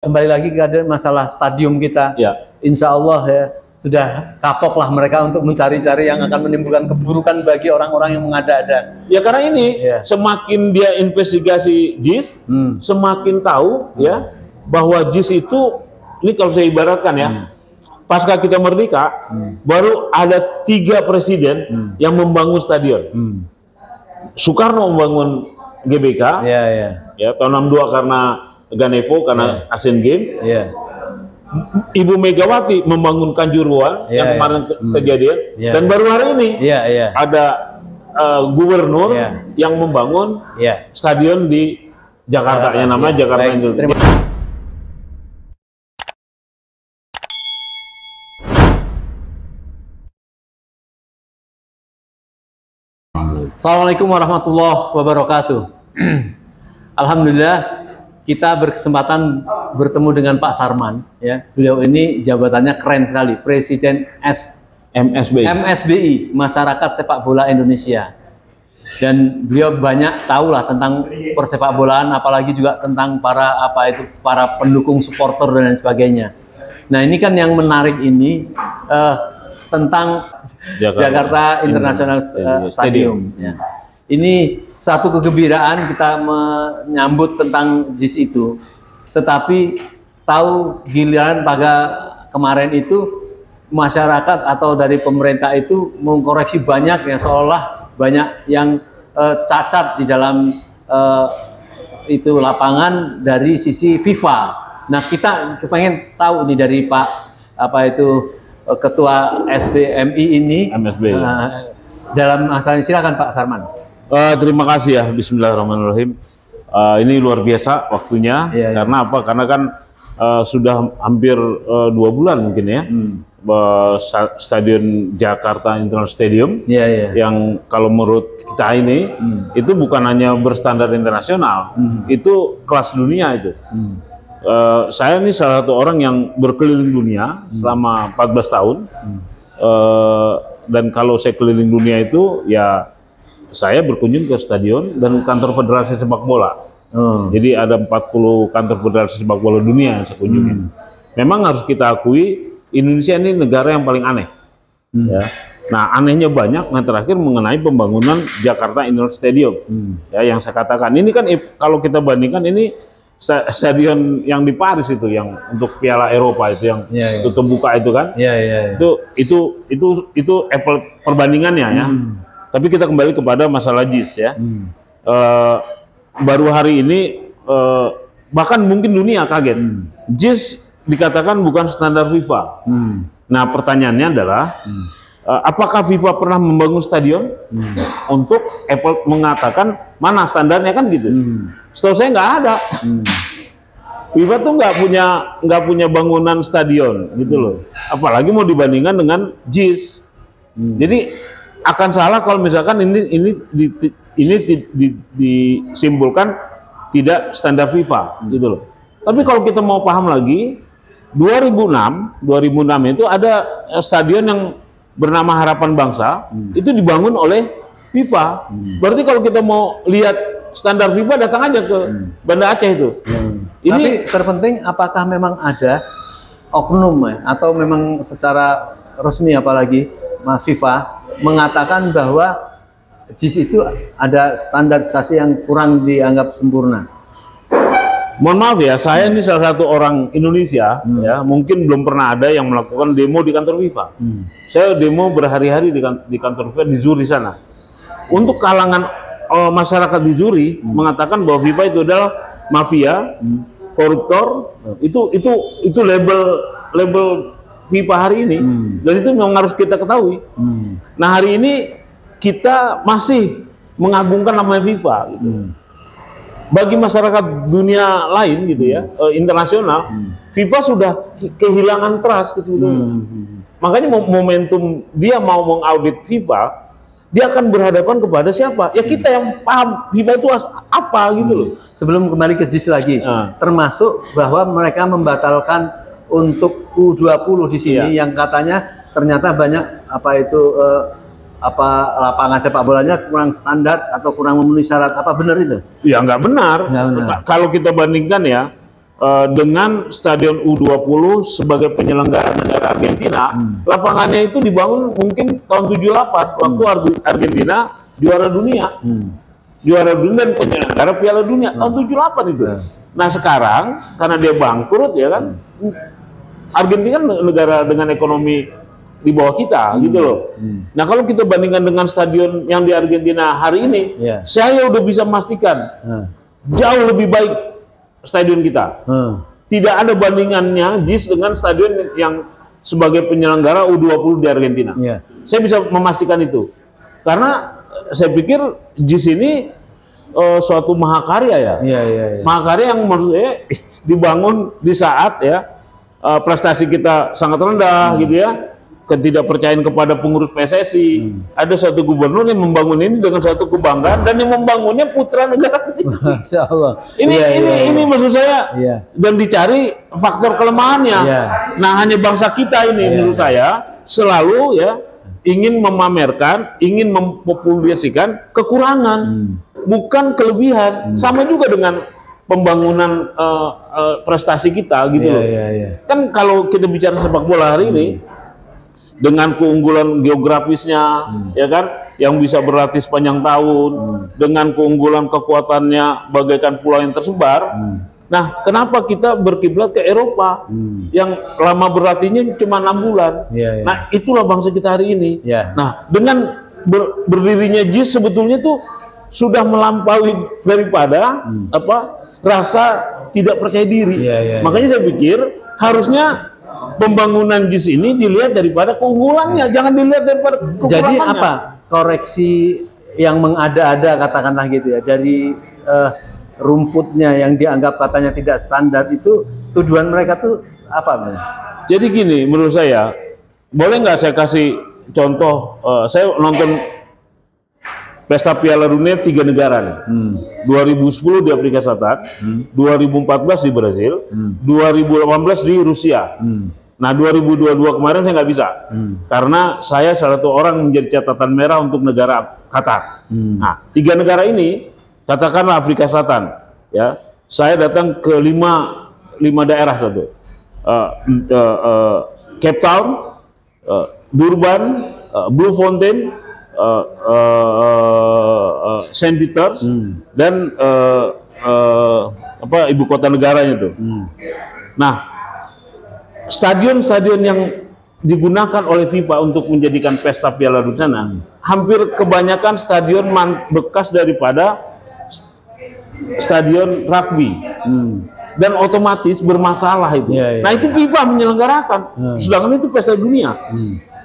Kembali lagi ke masalah stadium kita. Ya. Insya Allah ya sudah kapok lah mereka untuk mencari-cari yang akan menimbulkan keburukan bagi orang-orang yang mengada-ada. Ya karena ini semakin dia investigasi JIS, semakin tahu ya bahwa JIS itu, ini kalau saya ibaratkan ya, pasca kita merdeka, baru ada 3 presiden yang membangun stadion. Soekarno membangun GBK, ya tahun 62 karena Ganevo karena Asian Games. Ibu Megawati membangun Kanjuruhan yang kemarin kejadian, dan baru hari ini ada gubernur yang membangun stadion di Jakarta yang namanya Jakarta International. Assalamualaikum warahmatullahi wabarakatuh. Alhamdulillah kita berkesempatan bertemu dengan Pak Sarman. Ya, beliau ini jabatannya keren sekali, Presiden MSBI, Masyarakat Sepak Bola Indonesia. Dan beliau banyak tahu lah tentang persepak bolaan, apalagi juga tentang para pendukung, supporter dan lain sebagainya. Nah ini kan yang menarik ini tentang Jakarta International Stadium. Ya. Ini satu kegembiraan kita menyambut tentang JIS itu, tetapi tahu giliran pada kemarin itu masyarakat atau dari pemerintah itu mengkoreksi banyak ya, seolah banyak yang cacat di dalam itu lapangan dari sisi FIFA. Nah kita pengen tahu nih dari Pak Ketua SBMI ini dalam masalah ini, silakan Pak Sarman. Terima kasih ya, Bismillahirrahmanirrahim. Ini luar biasa waktunya, karena apa? Karena kan sudah hampir 2 bulan mungkin ya, Stadion Jakarta International Stadium, yang kalau menurut kita ini itu bukan hanya berstandar internasional, itu kelas dunia itu. Saya ini salah satu orang yang berkeliling dunia selama 14 tahun, dan kalau saya keliling dunia itu ya saya berkunjung ke stadion dan kantor Federasi Sepak Bola. Jadi ada 40 kantor Federasi Sepak Bola dunia yang saya kunjungi. Memang harus kita akui, Indonesia ini negara yang paling aneh. Ya. Nah, anehnya banyak. Nah, terakhir mengenai pembangunan Jakarta International Stadium. Ya, yang saya katakan ini kan kalau kita bandingkan, ini stadion yang di Paris itu, yang untuk Piala Eropa itu, yang tutup buka itu kan. Itu apple perbandingannya ya. Tapi kita kembali kepada masalah JIS ya. Baru hari ini bahkan mungkin dunia kaget. JIS dikatakan bukan standar FIFA. Nah pertanyaannya adalah apakah FIFA pernah membangun stadion untuk Apple mengatakan mana standarnya, kan gitu? Setahu saya nggak ada. FIFA tuh nggak punya bangunan stadion gitu loh. Apalagi mau dibandingkan dengan JIS. Jadi akan salah kalau misalkan ini disimpulkan tidak standar FIFA gitu loh. Tapi kalau kita mau paham lagi, 2006 itu ada stadion yang bernama Harapan Bangsa, itu dibangun oleh FIFA. Berarti kalau kita mau lihat standar FIFA, datang aja ke Banda Aceh itu. Tapi terpenting apakah memang ada oknum ya, atau memang secara resmi apalagi FIFA mengatakan bahwa JIS itu ada standarisasi yang kurang dianggap sempurna. Mohon maaf ya, saya ini salah satu orang Indonesia ya, mungkin belum pernah ada yang melakukan demo di kantor FIFA. Saya demo berhari-hari di kantor FIFA di Zuri sana. Untuk kalangan masyarakat di Zuri mengatakan bahwa FIFA itu adalah mafia, koruptor, itu label FIFA hari ini, dan itu memang harus kita ketahui. Nah hari ini kita masih mengagungkan namanya FIFA. Gitu. Bagi masyarakat dunia lain gitu ya, internasional, FIFA sudah kehilangan trust gitu. Makanya momentum dia mau mengaudit FIFA, dia akan berhadapan kepada siapa? Ya kita yang paham FIFA itu apa gitu loh. Sebelum kembali ke JIS lagi, termasuk bahwa mereka membatalkan untuk U20 di sini yang katanya ternyata banyak lapangan sepak bolanya kurang standar atau kurang memenuhi syarat. Apa benar itu? Ya nggak benar. Kalau kita bandingkan ya, dengan Stadion U20 sebagai penyelenggara negara Argentina, lapangannya itu dibangun mungkin tahun 78 waktu Argentina juara dunia. Juara dunia dan penyelenggara Piala Dunia tahun 78 itu. Nah sekarang karena dia bangkrut ya kan, Argentina kan negara dengan ekonomi di bawah kita gitu loh. Nah kalau kita bandingkan dengan stadion yang di Argentina hari ini, saya udah bisa memastikan jauh lebih baik stadion kita. Tidak ada bandingannya JIS dengan stadion yang sebagai penyelenggara U20 di Argentina. Saya bisa memastikan itu karena saya pikir JIS ini suatu mahakarya ya. Mahakarya yang menurut saya dibangun di saat ya prestasi kita sangat rendah gitu ya. Ketidakpercayaan kepada pengurus PSSI. Ada satu gubernur yang membangun ini dengan satu kebanggaan dan yang membangunnya putra negara. Masya Allah. Ini maksud saya dan dicari faktor kelemahannya. Nah hanya bangsa kita ini menurut saya selalu ya ingin memamerkan, ingin mempopulerasikan kekurangan, bukan kelebihan. Sama juga dengan pembangunan prestasi kita gitu loh. Kan kalau kita bicara sepak bola hari ini dengan keunggulan geografisnya, ya kan, yang bisa berlatih sepanjang tahun, dengan keunggulan kekuatannya bagaikan pulau yang tersebar. Nah, kenapa kita berkiblat ke Eropa yang lama berlatihnya cuma 6 bulan? Nah, itulah bangsa kita hari ini. Nah, dengan berdirinya JIS sebetulnya tuh sudah melampaui daripada rasa tidak percaya diri. Makanya saya pikir harusnya pembangunan JIS ini dilihat daripada keunggulannya, jangan dilihat daripada kekurangannya. Jadi apa koreksi yang mengada-ada katakanlah gitu ya dari rumputnya yang dianggap katanya tidak standar itu tujuan mereka tuh apa? Jadi gini menurut saya, boleh nggak saya kasih contoh? Saya nonton Pesta Piala Dunia 3 negara nih. 2010 di Afrika Selatan, 2014 di Brazil, 2018 di Rusia. Nah 2022 kemarin saya nggak bisa karena saya salah satu orang menjadi catatan merah untuk negara Qatar. Nah 3 negara ini katakanlah Afrika Selatan, ya saya datang ke 5 daerah satu, Cape Town, Durban, Bloemfontein, Saint Peters dan ibu kota negaranya tuh. Nah stadion-stadion yang digunakan oleh FIFA untuk menjadikan pesta Piala Dunia hampir kebanyakan stadion bekas daripada stadion rugby dan otomatis bermasalah itu. Nah itu FIFA menyelenggarakan, sedangkan itu pesta dunia.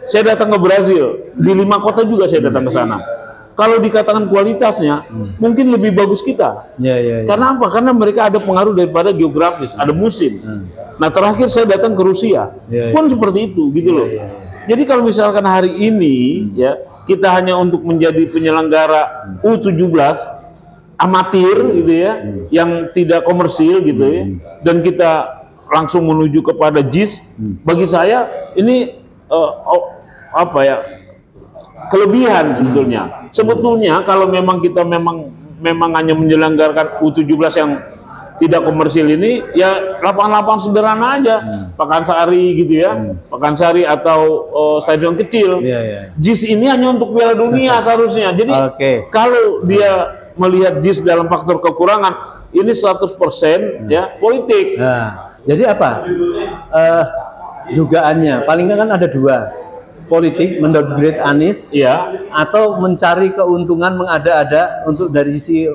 Saya datang ke Brazil, di 5 kota juga saya datang ke sana. Kalau dikatakan kualitasnya, mungkin lebih bagus kita. Karena apa? Karena mereka ada pengaruh daripada geografis, ada musim. Nah terakhir saya datang ke Rusia, pun seperti itu, gitu loh. Jadi kalau misalkan hari ini, ya kita hanya untuk menjadi penyelenggara U17 amatir, gitu ya, yang tidak komersil, gitu ya, dan kita langsung menuju kepada JIS, bagi saya ini kelebihan sebetulnya. Sebetulnya kalau memang kita memang hanya menyelenggarakan U17 yang tidak komersil ini, ya lapangan-lapangan sederhana aja, Pakansari gitu ya, Pakansari atau stadion kecil. JIS ini hanya untuk Piala Dunia seharusnya. Jadi kalau dia melihat JIS dalam faktor kekurangan, ini 100% ya politik. Nah, jadi apa? Dugaannya paling nggak kan ada 2. Politik mendowngrade Anies, atau mencari keuntungan mengada-ada untuk dari sisi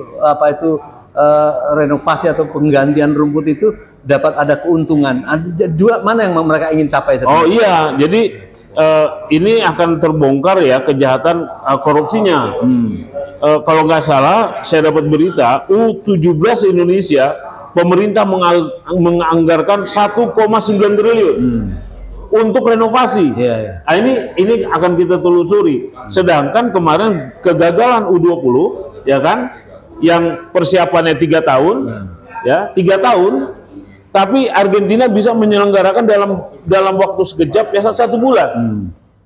renovasi atau penggantian rumput itu dapat ada keuntungan. Ada 2 mana yang mereka ingin capai sebenarnya? Oh iya, jadi ini akan terbongkar ya kejahatan korupsinya. Kalau nggak salah, saya dapat berita U17 Indonesia pemerintah menganggarkan 1,9 triliun. Untuk renovasi. Nah, ini akan kita telusuri. Sedangkan kemarin kegagalan U20, ya kan, yang persiapannya 3 tahun, ya 3 tahun, tapi Argentina bisa menyelenggarakan dalam waktu sekejap, ya 1 bulan.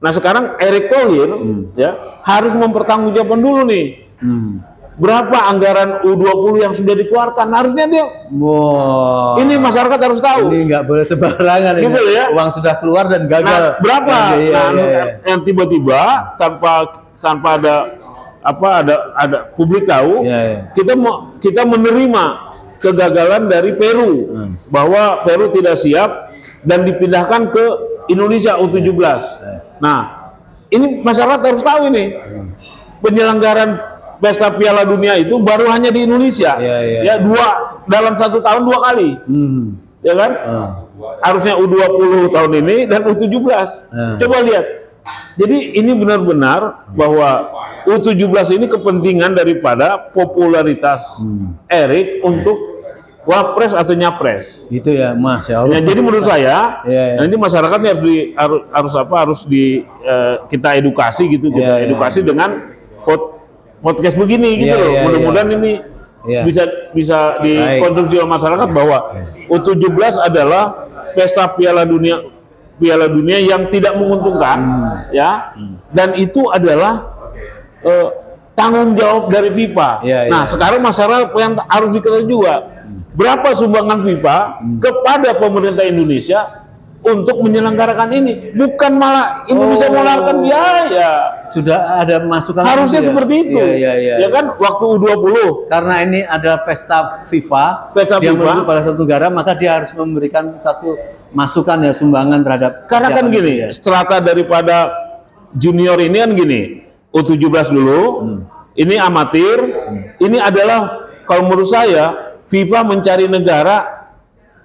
Nah sekarang Erick Thohir, ya harus mempertanggungjawabkan dulu nih. berapa anggaran U20 yang sudah dikeluarkan. Harusnya dia, wow, ini masyarakat harus tahu. Ini nggak boleh sembarangan Gitu ini. ya. Uang sudah keluar dan gagal. Nah, berapa? Iya, Yang tiba-tiba tanpa ada publik tahu, kita menerima kegagalan dari Peru, bahwa Peru tidak siap dan dipindahkan ke Indonesia U17. Nah, ini masyarakat harus tahu ini. Penyelenggaran pesta Piala Dunia itu baru hanya di Indonesia. Ya, dalam 1 tahun 2 kali. Ya kan? Harusnya U20 tahun ini dan U17. Coba lihat. Jadi ini benar-benar bahwa U17 ini kepentingan daripada popularitas Erik untuk wapres atau nyapres. Itu ya, Masya Allah. Ya, jadi menurut saya, nanti masyarakatnya harus kita edukasi gitu, kita edukasi dengan podcast begini gitu loh. Mudah-mudahan ini bisa dikonsumsi oleh masyarakat bahwa U17 adalah pesta Piala Dunia yang tidak menguntungkan, ya, dan itu adalah tanggung jawab dari FIFA. Nah, sekarang masyarakat yang harus diketahui juga, berapa sumbangan FIFA kepada pemerintah Indonesia untuk menyelenggarakan ini, bukan malah Indonesia mengeluarkan biaya. Sudah ada masukan harusnya seperti itu. Ya kan, waktu U20 karena ini ada pesta FIFA, dia menuju pada satu negara, maka dia harus memberikan satu masukan ya, sumbangan terhadap. Karena kan gini, strata daripada junior ini kan gini, U17 dulu, ini amatir, ini adalah kalau menurut saya FIFA mencari negara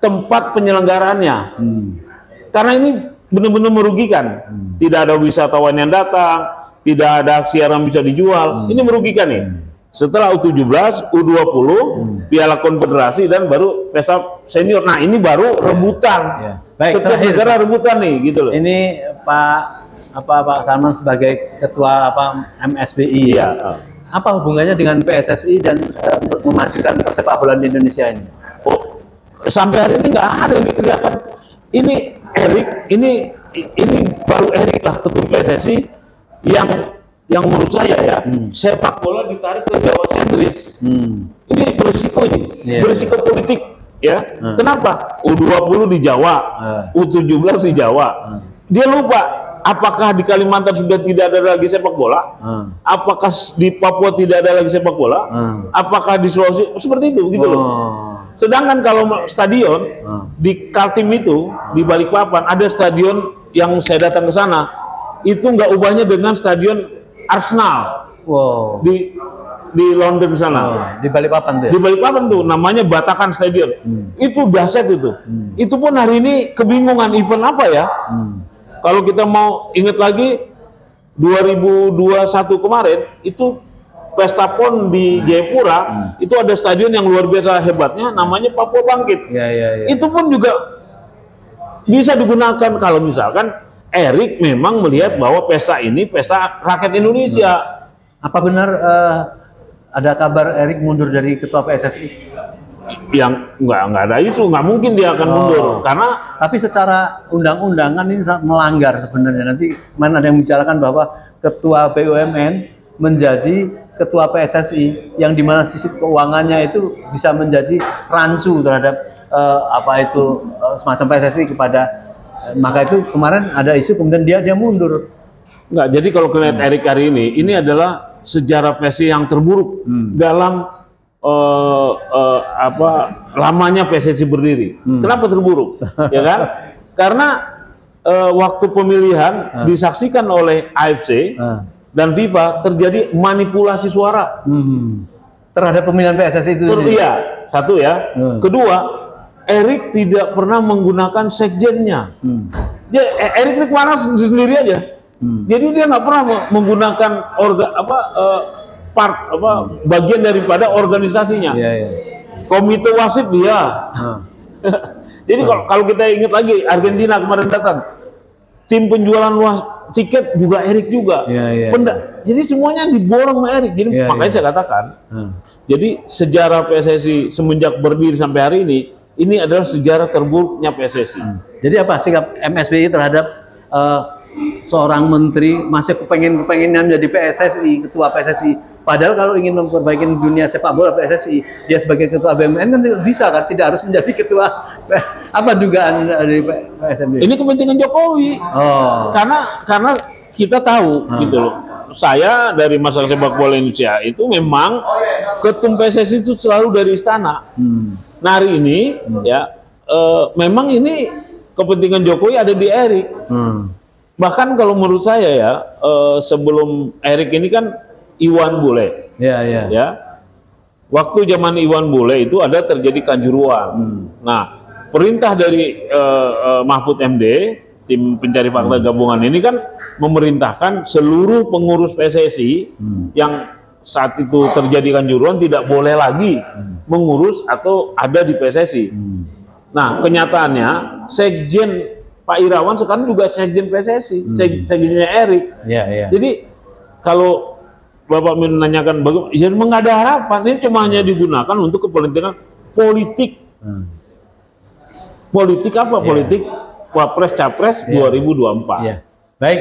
tempat penyelenggaraannya. Karena ini benar-benar merugikan. Tidak ada wisatawan yang datang, tidak ada siaran bisa dijual. Ini merugikan nih. Setelah U17, U20, Piala Konfederasi, dan baru pesta senior. Nah, ini baru rebutan. Baik, setiap negara rebutan nih, gitu loh. Ini Pak Salman sebagai ketua MSBI. Apa hubungannya dengan PSSI dan untuk memajukan sepak bola di Indonesia ini? Sampai hari ini nggak ada yang kelihatan. Ini Erik, ini baru Erik lah ketua PSSI yang menurut saya ya, sepak bola ditarik ke Jawa sentris. Ini berisiko berisiko politik ya. Kenapa? U20 di Jawa, U17 di Jawa. Dia lupa apakah di Kalimantan sudah tidak ada lagi sepak bola? Apakah di Papua tidak ada lagi sepak bola? Apakah di Sulawesi seperti itu gitu loh. Sedangkan kalau stadion di Kaltim itu di Balikpapan ada stadion yang saya datang ke sana, itu nggak ubahnya dengan stadion Arsenal. Di London sana. Di Balikpapan tuh. Di Balikpapan tuh namanya Batakan Stadion. Itu dahsyat itu. Itu pun hari ini kebingungan event apa ya? Kalau kita mau ingat lagi 2021 kemarin itu Pesta PON di Jayapura, itu ada stadion yang luar biasa hebatnya, namanya Papua Bangkit. Itu pun juga bisa digunakan kalau misalkan Erik memang melihat bahwa pesta ini pesta rakyat Indonesia. Apa benar ada kabar Erik mundur dari ketua PSSI? Yang nggak ada isu, nggak mungkin dia akan mundur karena. Tapi secara undang-undangan ini sangat melanggar sebenarnya. Nanti mana ada yang membicarakan bahwa ketua BUMN menjadi ketua PSSI yang dimana sisi keuangannya itu bisa menjadi rancu terhadap semacam PSSI kepada maka itu kemarin ada isu kemudian dia mundur. Nggak, jadi kalau kalian Erik hari ini adalah sejarah PSSI yang terburuk dalam lamanya PSSI berdiri. Kenapa terburuk? Ya kan? Karena waktu pemilihan disaksikan oleh AFC dan FIFA terjadi manipulasi suara terhadap pemilihan PSSI itu. Iya, satu ya. Kedua, Erik tidak pernah menggunakan sekjennya. Dia Erik ini kemana sendiri aja. Jadi dia nggak pernah menggunakan bagian daripada organisasinya. Komite wasit dia. Jadi kalau kita ingat lagi Argentina kemarin datang, tim penjualan tiket juga Erik juga. Jadi semuanya diborong sama Erik. Jadi makanya saya katakan, jadi sejarah PSSI semenjak berdiri sampai hari ini adalah sejarah terburuknya PSSI. Jadi apa sikap MSBI terhadap seorang menteri masih kepengen menjadi PSSI, ketua PSSI, Padahal kalau ingin memperbaiki dunia sepak bola PSSI, dia sebagai ketua BUMN kan bisa kan, tidak harus menjadi ketua. Apa dugaan dari PSMB? Ini kepentingan Jokowi. Oh. Karena kita tahu gitu loh. Saya dari masyarakat sepak bola Indonesia itu memang ketum PSSI itu selalu dari istana. Nah hari ini ya memang ini kepentingan Jokowi ada di Erik. Bahkan kalau menurut saya ya sebelum Erik ini kan Iwan Bule. Ya. Waktu zaman Iwan Bule itu ada terjadi Kanjuruan. Nah, perintah dari Mahfud MD, tim pencari fakta gabungan ini kan memerintahkan seluruh pengurus PSSI yang saat itu terjadi Kanjuruan tidak boleh lagi mengurus atau ada di PSSI. Nah, kenyataannya Sekjen Pak Irawan sekarang juga Sekjen PSSI, Sekjennya Erik. Jadi kalau Bapak menanyakan bagaimana, ya memang ada harapan. Ini cuma hanya digunakan untuk kepentingan politik. Politik apa? Politik Wapres Capres 2024. Baik,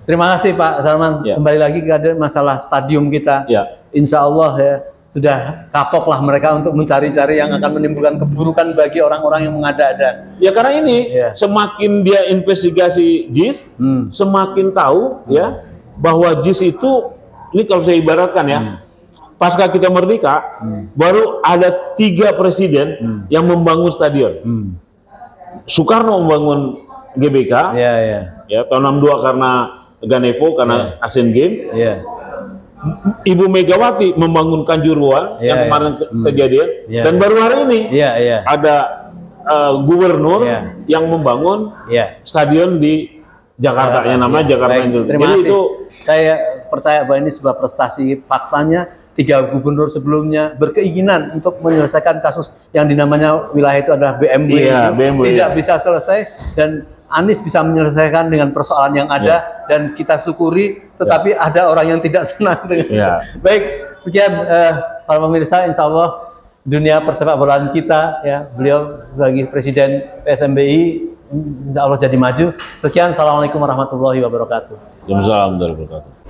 terima kasih Pak Sarman. Kembali lagi ke masalah stadium kita. Insya Allah ya sudah kapoklah mereka untuk mencari-cari yang akan menimbulkan keburukan bagi orang-orang yang mengada-ada. Ya karena ini semakin dia investigasi JIS, semakin tahu ya bahwa JIS itu, ini kalau saya ibaratkan ya, pasca kita merdeka, baru ada 3 presiden yang membangun stadion. Soekarno membangun GBK, ya tahun 62 karena Ganevo, karena Asian Games. Ibu Megawati membangun Kanjuruan yang kemarin kejadian, dan baru hari ini ada gubernur yang membangun stadion di Jakarta, yang namanya Jakarta International. Jadi itu saya percaya bahwa ini sebuah prestasi. Faktanya 3 gubernur sebelumnya berkeinginan untuk menyelesaikan kasus yang dinamanya wilayah itu adalah BMW, tidak bisa selesai, dan Anies bisa menyelesaikan dengan persoalan yang ada, dan kita syukuri. Tetapi ada orang yang tidak senang dengan Baik, sekian para pemirsa, insya Allah dunia persepak bolaan kita ya, beliau sebagai Presiden PSMBI insya Allah jadi maju. Sekian, assalamualaikum warahmatullahi wabarakatuh. Waalaikumsalam warahmatullahi wabarakatuh.